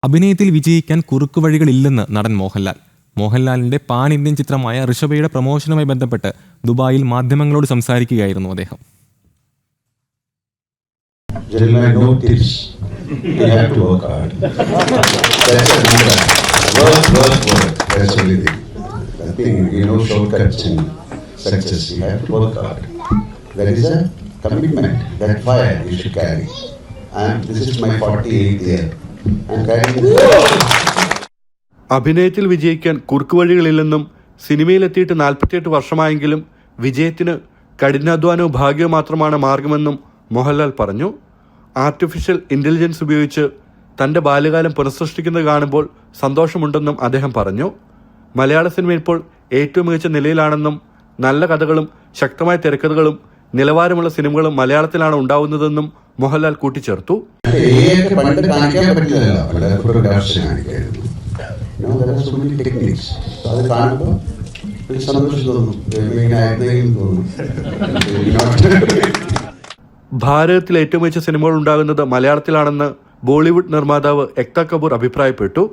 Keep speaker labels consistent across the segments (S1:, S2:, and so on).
S1: അഭിനയത്തിൽ വിജയിക്കാൻ കുറുക്കുവഴികളില്ലെന്ന് നടൻ മോഹൻലാൽ. മോഹൻലാലിന്റെ പാൻ ഇന്ത്യൻ ചിത്രമായ ഋഷഭയുടെ പ്രമോഷനുമായി ബന്ധപ്പെട്ട് ദുബായിൽ മാധ്യമങ്ങളോട് സംസാരിക്കുകയായിരുന്നു അദ്ദേഹം.
S2: അഭിനയത്തിൽ വിജയിക്കാൻ കുറുക്കുവഴികളില്ലെന്നും സിനിമയിലെത്തിയിട്ട് 48 വർഷമായെങ്കിലും വിജയത്തിന് കഠിനാധ്വാനവും ഭാഗ്യവും മാത്രമാണ് മാർഗമെന്നും മോഹൻലാൽ പറഞ്ഞു. ആർട്ടിഫിഷ്യൽ ഇന്റലിജൻസ് ഉപയോഗിച്ച് തൻ്റെ ബാല്യകാലം പുനഃസൃഷ്ടിക്കുന്നത് കാണുമ്പോൾ സന്തോഷമുണ്ടെന്നും അദ്ദേഹം പറഞ്ഞു. മലയാള സിനിമ ഇപ്പോൾ ഏറ്റവും മികച്ച നിലയിലാണെന്നും നല്ല കഥകളും ശക്തമായ തിരക്കഥകളും നിലവാരമുള്ള സിനിമകളും മലയാളത്തിലാണ് ഉണ്ടാവുന്നതെന്നും മോഹൻലാൽ കൂട്ടിച്ചേർത്തു. ഭാരതത്തിൽ ഏറ്റവും മികച്ച സിനിമകൾ ഉണ്ടാകുന്നത് മലയാളത്തിലാണെന്ന് ബോളിവുഡ് നിർമ്മാതാവ് എക്ത കപൂർ അഭിപ്രായപ്പെട്ടു.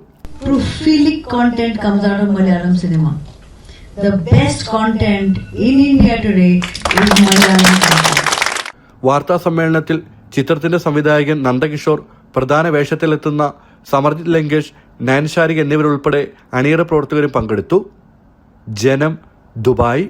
S2: വാർത്താ സമ്മേളനത്തിൽ ചിത്രത്തിന്റെ സംവിധായകൻ നന്ദകിഷോർ, പ്രധാന വേഷത്തിലെത്തുന്ന സമർജിത് ലങ്കേഷ്, നയൻഷാരിക എന്നിവരുൾപ്പെടെ അണിയറ പ്രവർത്തകരും പങ്കെടുത്തു. ജനം, ദുബായ്.